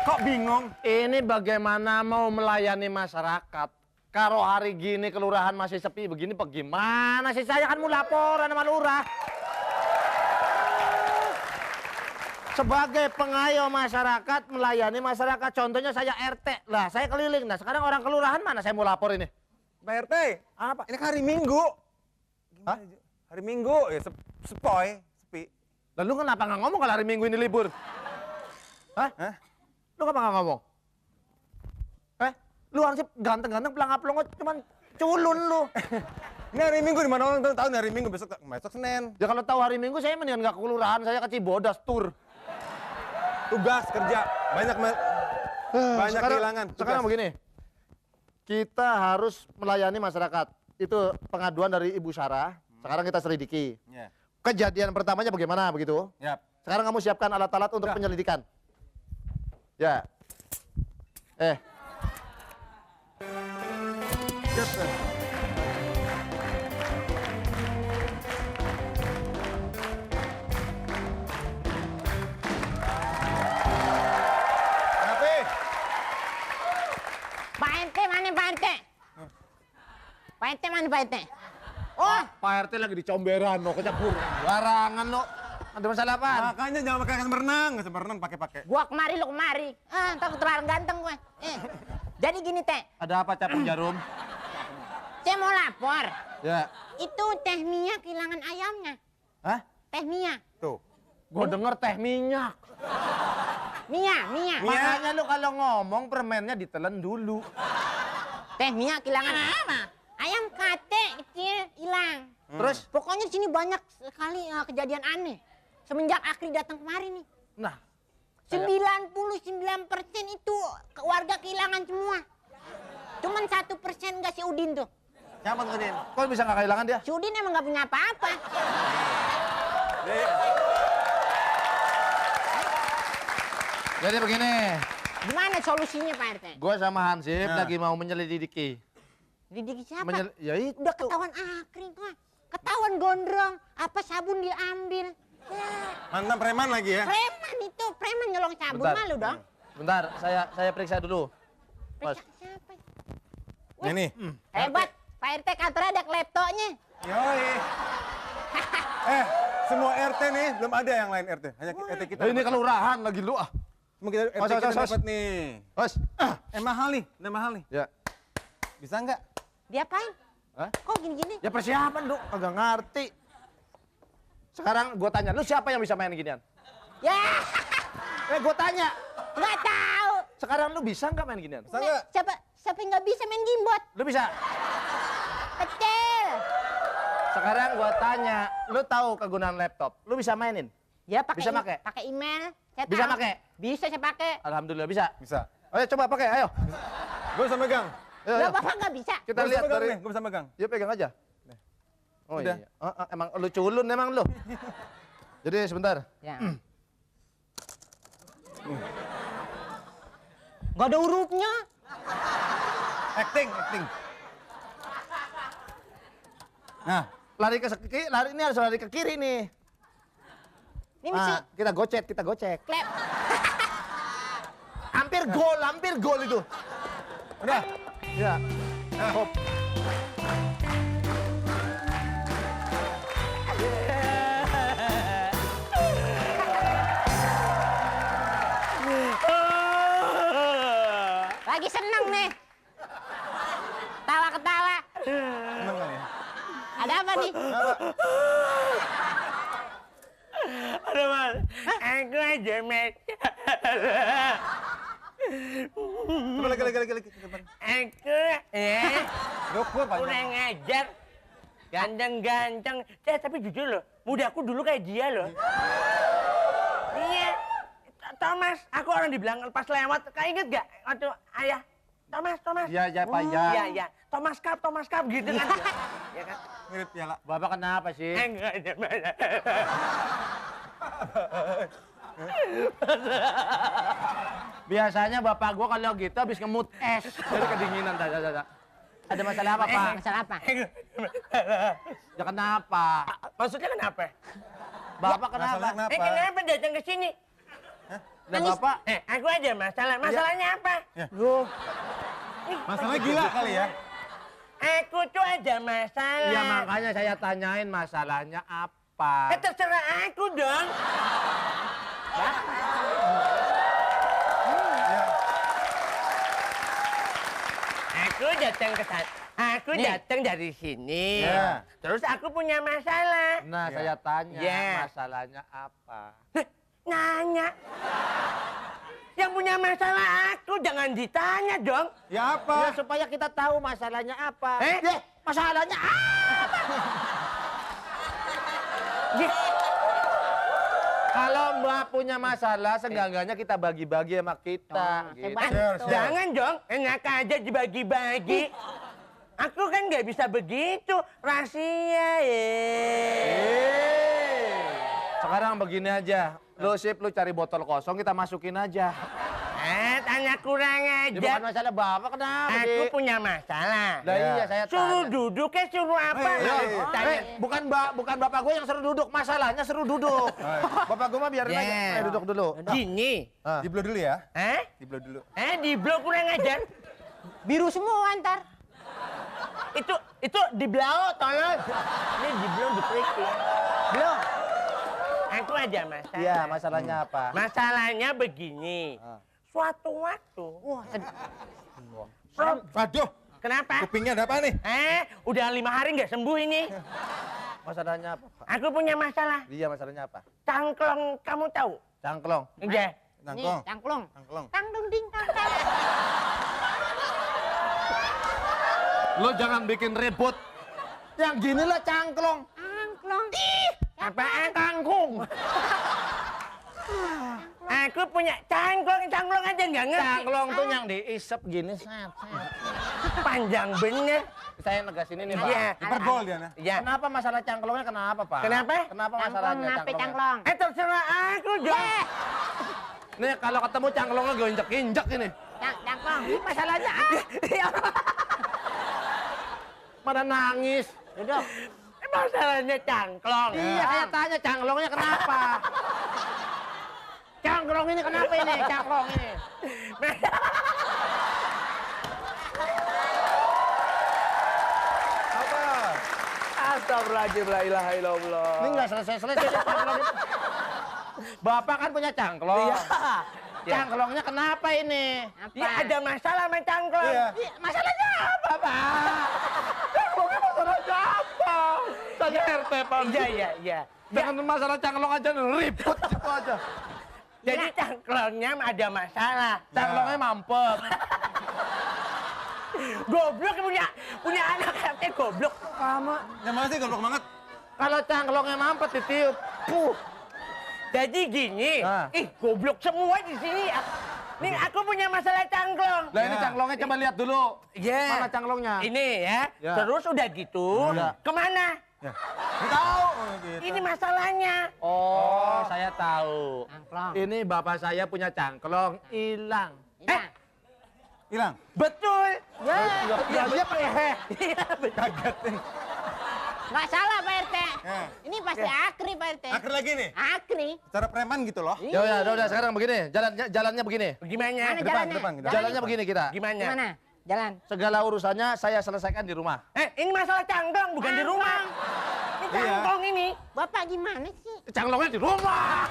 Kok bingung? Ini bagaimana mau melayani masyarakat? Kalau hari gini kelurahan masih sepi begini, bagaimana sih? Saya kan mau laporan sama lurah. Sebagai pengayom masyarakat, melayani masyarakat. Contohnya saya RT. Lah, saya keliling. Nah, sekarang orang kelurahan mana saya mau lapor ini? Pak RT, Apa? ini kan hari Minggu. Hah? Hari Minggu, ya sepi. Lalu kenapa nggak ngomong kalau hari Minggu ini libur? Hah? Hah? Lu kenapa nggak ngomong? Lu harusnya ganteng-ganteng pelangap-pelongot, cuman culun lu. Ini hari Minggu, di mana orang tahu hari Minggu, besok Senin. Ya kalau tahu hari Minggu saya mendingan nggak ke kelurahan, saya ke Cibodas tur. Tugas kerja, banyak kehilangan. Tugas. Sekarang begini, kita harus melayani masyarakat. Itu pengaduan dari Ibu Sarah. Sekarang kita selidiki. Ya. Kejadian pertamanya bagaimana begitu? Yap. Sekarang kamu siapkan alat-alat untuk penyelidikan. Ya. Yes, sir. Kenapa? Pak RT mana Pak RT? Pak RT mana Pak RT? Oh, Pak RT lagi di comberan, no, kecampur. Barangan, no. Ada masalah apa? Makanya jangan pakai berenang, nggak berenang pakai. gua kemari lu kemari. Ntar keterlaluan ganteng gue. Jadi gini teh, Ada apa capung jarum? saya mau lapor. Ya. Itu teh Mia kehilangan ayamnya. Hah? Teh Mia. Tuh. Gua denger teh minyak. Mia. Makanya lu kalau ngomong permennya ditelen dulu. Teh Mia kehilangan ayam kate kecil hilang. Terus? Pokoknya di sini banyak sekali kejadian aneh. Semenjak Akri datang kemari nih. Nah, 99% itu warga kehilangan semua. Cuman 1% nggak si Udin tuh. siapa Udin? Kok bisa nggak kehilangan dia? Si Udin emang nggak punya apa-apa. Jadi begini, Gimana solusinya Pak RT? gue sama Hansip Nah. lagi mau menyelidiki. Lidiki siapa? Ya itu. Udah ketahuan Akri tuh. Ketahuan gondrong. Apa sabun diambil. Ya, Mantan preman lagi ya. preman itu. Preman nyolong sabun malu dong. Bentar, saya periksa dulu. Mas. Periksa siapa? Ini. Hebat. Pak RT kantornya ada kleptonya. Yoi. Semua RT nih belum ada yang lain RT. Hanya RT kita. Ini kelurahan lagi lu ah. Cuma kita RT Os. kita dapat nih. Mas. Mahal nih, mahal nih. Ya. Bisa nggak? Diapain? Hah? Kok gini-gini? Ya persiapan lu, kagak ngerti. Sekarang gue tanya, lu siapa yang bisa main ginian? Ya, Gue tanya, nggak tahu. sekarang lu bisa nggak main ginian? Bisa nggak? Siapa yang nggak bisa main gimbot? Lu bisa? Kecil. Sekarang gue tanya, lu tahu kegunaan laptop? Lu bisa mainin? Ya pakai Bisa pakai? pakai email. Saya Bisa tahu. pakai? Bisa saya pakai. Alhamdulillah bisa. Bisa. Ayo coba pakai, ayo. Gue bisa megang. Ayo, Lah ayo. Bapak nggak bisa. Kita Gua bisa lihat megang dari... nih, gue bisa megang. Ya pegang aja. Oh Udah. iya. Emang lu culun emang lu. Jadi sebentar. Ya. Nggak ada hurufnya. Acting. Nah, Lari ke kiri, ini harus lari ke kiri nih. Ini mesti Kita gocek. klep. Hampir gol itu. udah. Ya. Hop. Lagi seneng nih. Tawa-ketawa. Seneng kali ya. Ada apa nih? Aduh mas, aku aja mas. Coba lagi. Aku ya, Dukur kurang panjang. ngajar. Ganteng-ganteng. Tapi jujur loh, muda aku dulu kayak dia loh. Iya. Thomas, aku orang di belakang pas lewat. Kau inget gak waktu ayah? Thomas. Ya Pak ya. Iya. Thomas Cup gitu kan. Ya kan? Mirip piala. Bapak kenapa sih? Enggak ada mana. Biasanya bapak gua kalau gitu habis ngemut es. Jadi kedinginan. Ada masalah apa, Pak? Masalah apa? Ya kenapa? Maksudnya kenapa? Bapak kenapa? Masalah kenapa? Kenapa datang ke sini? Nah, Nangis. Bapak, Aku aja masalah. Masalahnya apa? loh, Masalahnya gila kali ya. Aku tuh ada masalah. ya makanya saya tanyain masalahnya apa. Terserah aku dong. Aku datang ke sana. Aku datang dari sini. Ya. Terus aku punya masalah. Nah, saya tanya Ya. masalahnya apa. Nanya. Yang punya masalah aku, jangan ditanya dong. Ya apa? Ya supaya kita tahu masalahnya apa. Eh? Masalahnya apa? Ye, Kalau Mbak punya masalah, seenggak-enggaknya kita bagi-bagi sama kita. Oh, gitu. saya Share, bantu. share. jangan dong, enak aja dibagi-bagi. Aku kan nggak bisa begitu, rahasia Sekarang begini aja. Lu sip, lu cari botol kosong, kita masukin aja. Tanya kurang Ini bukan aja. masalah Bapak, kenapa Aku sih? punya masalah. Lah iya, saya Suruh tanya. duduk ya, suruh apa? Tanya. Bukan bapak gue yang suruh duduk, masalahnya suruh duduk. Bapak gue mah biarin Ya. aja. Ayo duduk dulu. Gini, Ah. Di blow dulu ya. eh? Di blow dulu. Di blok kurang ajar. Biru semua ntar. Itu di blau, tolong. Ini di blok dikritik. Belum. Aku aja masalah. Iya, masalahnya apa? Masalahnya begini. Ah. Suatu waktu. Wah, Waduh, Kenapa? kupingnya ada apa nih? Udah 5 hari nggak sembuh ini. Masalahnya apa, Pak? Aku punya masalah. Iya, masalahnya apa? Cangklong kamu tahu? Cangklong. Iya. Nangklong. nih, cangklong. Nangklong. Tang dung ding tang tang. Lo jangan bikin ribut. Yang gini lah cangklong. Cangklong. Apaan? Kangkung. Aku punya cangklong aja nggak ngerti. Cangklong tuh yang diisep gini. Set, set. Panjang bener. Saya negasin ini, Pak. Iya. Hiperbol dia nah. Iya. Kenapa masalah cangklongnya kenapa, Pak? Kenapa? Kenapa Cangklong masalahnya ngapain cangklongnya? cangklong? Terserah aku dong. Nih kalau ketemu cangklongnya gue injek-injek ini. Cangklong. Masalahnya apa? Pada nangis. Duduk. Masalahnya cangklong. Iya, saya tanya cangklongnya kenapa? Cangklong ini kenapa ini? Cangklong ini. Apa? Astagfirullahaladzim, la ilaha illallah. Ini nggak selesai-selesai cangklong ini. Bapak kan punya cangklong. Iya. Cangklongnya kenapa ini? Apa? Ya ada masalah sama cangklong. Iya. Masalahnya apa, Pak? Cangklongnya masalahnya apa? Saya RT, Pak. Iya. Dengan masalah cangklong aja ribut gitu aja. Jadi cangklongnya ada masalah. Cangklongnya mampet. Goblok punya anak RT goblok. Kamu Yang mana sih goblok banget? kalau cangklongnya mampet ditiup. Jadi gini, Ah. goblok semua di sini. Nih aku punya masalah cangklong. Lah ini Ya. cangklongnya coba lihat dulu. Iya. Mana cangklongnya? Ini ya. Ya. Terus udah gitu, Ya. kemana? Ya. Nggak tahu. Oh, gitu. Ini masalahnya. Oh, saya tahu. Cangklong. Ini bapak saya punya cangklong hilang. Hilang. Hilang. Betul. Ya, dia pakai Kaget nih. Nggak salah Pak RT. Ya. Ini pasti akri Pak RT. Akhir lagi nih. Akri. Cara preman gitu loh. Ya udah sekarang begini. Jalannya begini. Gimana? Mana Depan, jalannya? depan, depan. Jalannya begini kita. Gimana? Gimana? Jalan. Segala urusannya saya selesaikan di rumah. Ini masalah cangklong bukan di rumah. Ini Iya. cangklong ini. Bapak gimana sih? Cangklongnya di rumah.